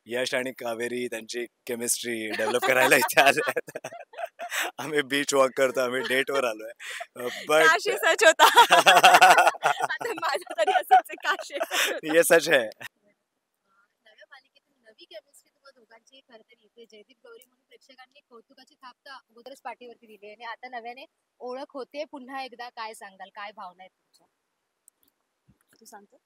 यश आणि कावेरी त्यांची chemistry develop करायला इथे आले आहेत. आम्ही बीच वॉक करतो, आम्ही डेटवर आलोय. काश बट हे सच होता. आता माझं तरी असंच आहे, काश हे सच होता. ये सच है. नव्या मालिकेतून नवी केमिस्ट्री तुम्हा दोघांची खरं तर इथे जयदीप गौरी म्हणून प्रेक्षकांनी कौतुकाची थाप तर अगोदरच पाठीवरती दिली आणि आता नव्याने ओळख होते पुन्हा एकदा. काय सांगाल, काय भावना आहेत तुमच्या? तू सांगतो.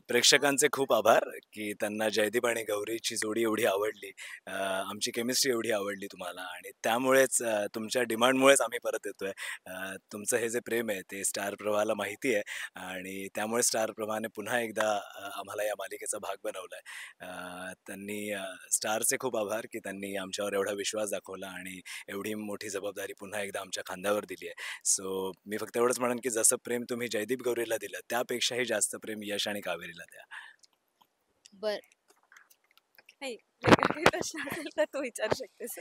प्रेक्षकांचे खूप आभार की त्यांना जयदीप आणि गौरीची जोडी एवढी आवडली, आमची केमिस्ट्री एवढी आवडली तुम्हाला, आणि त्यामुळेच तुमच्या डिमांडमुळेच आम्ही परत येतोय. तुमचं हे जे प्रेम आहे ते स्टार प्रवाहाला माहिती आहे, आणि त्यामुळे स्टार प्रवाहाने पुन्हा एकदा आम्हाला या मालिकेचा भाग बनवलाय. त्यांनी स्टारचे खूप आभार की त्यांनी आमच्यावर एवढा विश्वास दाखवला आणि एवढी मोठी जबाबदारी पुन्हा एकदा आमच्या खांद्यावर दिली आहे. सो मी फक्त एवढंच म्हणेन की जसं प्रेम तुम्ही जयदीप गौरीला दिलं त्यापेक्षाही जास्त प्रेम यश आणि कावेरीला द्या. बर नाही, वेगळा काही प्रश्न असेल तर तू विचारू शकतेस.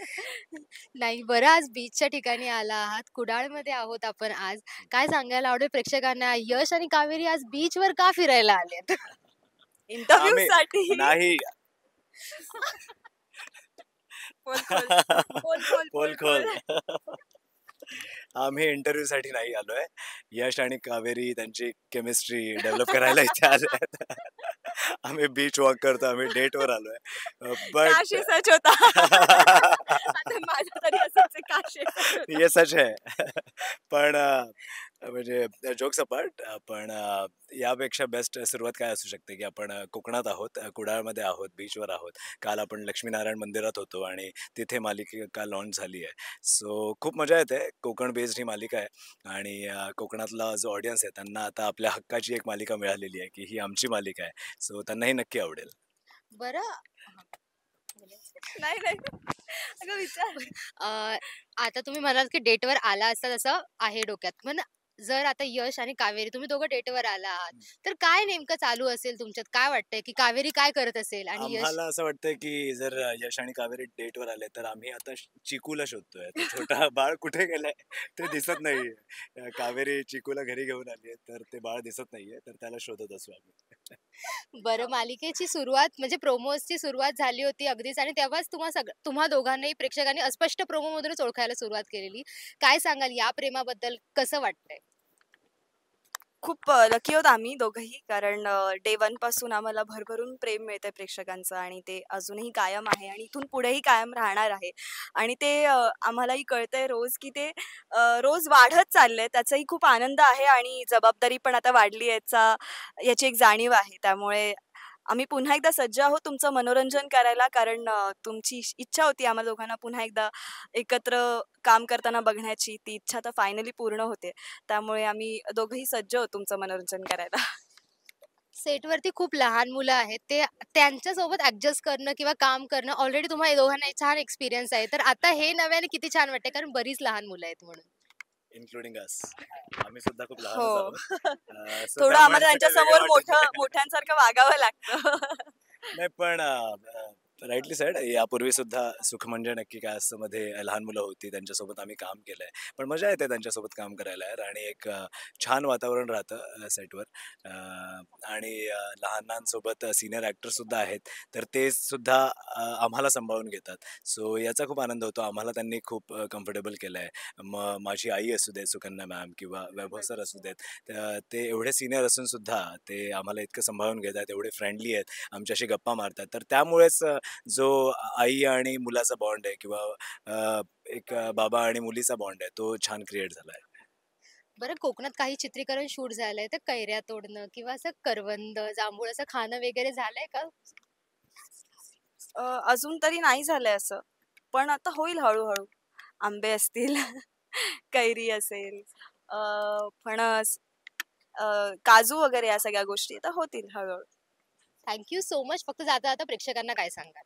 नाही, बरं, आज बीचच्या ठिकाणी आला आहात, कुडाळमध्ये आहोत आपण आज. काय सांगायला आवडेल प्रेक्षकांना, यश आणि कावेरी आज बीचवर का फिरायला आलेत? इंटरव्ह्यू आम्ही साठी. नाही. बोल खोल. बोल खोल, पोल बोल खोल. खोल. आम्ही इंटरव्ह्यू साठी नाही आलोय. यश आणि कावेरी त्यांची केमिस्ट्री डेव्हलप करायला इथे आले आहेत. आम्ही बीच वॉक करतो, आम्ही डेटवर आलोय. काश हे बट सच होता. आता माझं तरी असंच आहे, काश हे सच होता. ये सच है. पण म्हणजे जोक्स अपार्ट, पण यापेक्षा बेस्ट सुरुवात काय असू शकते की आपण कोकणात आहोत, कुडाळमध्ये आहोत, बीचवर आहोत. काल आपण लक्ष्मीनारायण मंदिरात होतो आणि तिथे मालिका लॉन्च झाली आहे. सो खूप मजा येते. कोकण बेस्ड ही मालिका आहे आणि कोकणातला जो ऑडियन्स आहे त्यांना आता आपल्या हक्काची एक मालिका मिळालेली आहे की ही आमची मालिका आहे. सो त्यांनाही नक्की आवडेल. बरं, नाही नाही, अगं विचार. आता तुम्ही म्हणाल की डेटवर आला असता तसं आहे डोक्यात, पण जर आता यश आणि कावेरी तुम्ही दोघं डेटवर आला आहात, तर काय नेमकं चालू असेल तुमच्यात? काय वाटतंय की कावेरी काय करत असेल आणि यश? आम्हाला असं वाटतंय की जर यश आणि कावेरी डेटवर आले तर आम्ही आता चिकूला शोधतोय. तो छोटा बाळ कुठे गेलाय ते दिसत नाहीये. कावेरी चिकूला घरी घेऊन आली आहे, तर ते बाळ दिसत नाहीये, तर त्याला शोधत असू आम्ही. बरं, मालिकेची सुरुवात म्हणजे प्रोमोची सुरुवात झाली होती अगदीच आणि तेव्हाच तुम्हा दोघांनाही प्रेक्षकांनी अस्पष्ट प्रोमो मधूनच ओळखायला सुरुवात केलेली. काय सांगाल या प्रेमाबद्दल, कसं वाटतंय? खूप लकी आहोत आम्ही दोघंही, कारण डे वन पासून आम्हाला भरभरून प्रेम मिळतंय प्रेक्षकांचं आणि ते अजूनही कायम आहे आणि इथून पुढेही कायम राहणार आहे. आणि ते आम्हालाही कळतंय रोज की ते रोज वाढत चाललंय. त्याचाही खूप आनंद आहे आणि जबाबदारी पण आता वाढली याची एक जाणीव आहे. त्यामुळे आम्ही पुन्हा एकदा सज्ज आहोत तुमचं मनोरंजन करायला, कारण तुमची इच्छा होती आम्हा दोघांना पुन्हा एकदा एकत्र काम करताना बघण्याची. ती इच्छा आता फायनली पूर्ण होते. त्यामुळे आम्ही दोघंही सज्ज आहोत तुमचं मनोरंजन करायला. सेटवरती खूप लहान मुलं आहेत. त्यांच्यासोबत ॲडजस्ट करणं किंवा काम करणं ऑलरेडी तुम्हा दोघांना एक छान एक्सपिरियन्स आहे. तर आता हे नव्याने किती छान वाटतंय कारण बरीच लहान मुलं आहेत म्हणून. इन्क्लुडिंग अस. आम्ही सुद्धा खूप हो. लहानच आहोत. सो थोडं त्यामुळे आम्हाला असं काही वेगळं त्यांच्यासमोर वाटत नाही. मोठ्यांसारखं वागावं लागतं. नाही, पण राईटली सेड, यापूर्वी सुद्धा सुख म्हणजे नक्की काय असतं मध्ये लहान मुलं होती, त्यांच्यासोबत आम्ही काम केलंय. पण मजा येते त्यांच्यासोबत काम करायला यार, आणि एक छान वातावरण राहतं सेटवर. आणि लहानांसोबत सिनियर ॲक्टर सुद्धा आहेत, तर ते सुद्धा आम्हाला सांभाळून घेतात. सो याचा खूप आनंद होतो. आम्हाला त्यांनी खूप कम्फर्टेबल केलं आहे. मग माझी आई असू दे, सुकन्या मॅम, किंवा वैभव सर असू देत, ते एवढे सिनियर असून सुद्धा ते आम्हाला इतकं सांभाळून घेतात, एवढे फ्रेंडली आहेत, आमच्याशी गप्पा मारतात. तर त्यामुळेच जो आई आणि मुलाचा बॉन्ड आहे, किंवा एक बाबा आणि मुलीचा बॉन्ड आहे, तो छान क्रिएट झाला आहे. बरं, कोकणात काही चित्रीकरण शूट झालंय, तर कैऱ्या तोडणं किंवा असं करवंद, जांभूळ असं खाणं वगैरे झालंय का? अजून तरी नाही झालंय असं. पण आता होईल हळू-हळू. आंबे असतील, कैरी असेल, फणस, काजू वगैरे या सगळ्या गोष्टी आता होतील हळू-हळू. Thank so much. फक्त जाता-जाता प्रेक्षकांना काय सांगाल?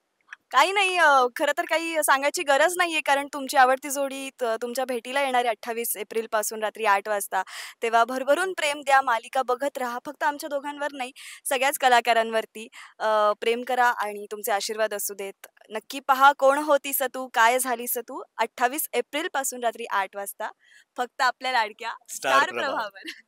काही नाही, खरं तर काही सांगायची गरज नाहीये, कारण तुमची आवडती जोडी तुमच्या भेटीला येणार आहे 28 एप्रिलपासून रात्री 8 वाजता. तेव्हा भरभरून प्रेम द्या, मालिका बघत राहा. फक्त आमच्या दोघांवर नाही, सगळ्याच कलाकारांवरती प्रेम करा आणि तुमचे आशीर्वाद असू देत. नक्की पहा कोण होतीस तू, काय झालीस तू, 28 एप्रिलपासून रात्री 8 वाजता फक्त आपल्या लाडक्या स्टार स्टार प्रभावर. प्रभावर.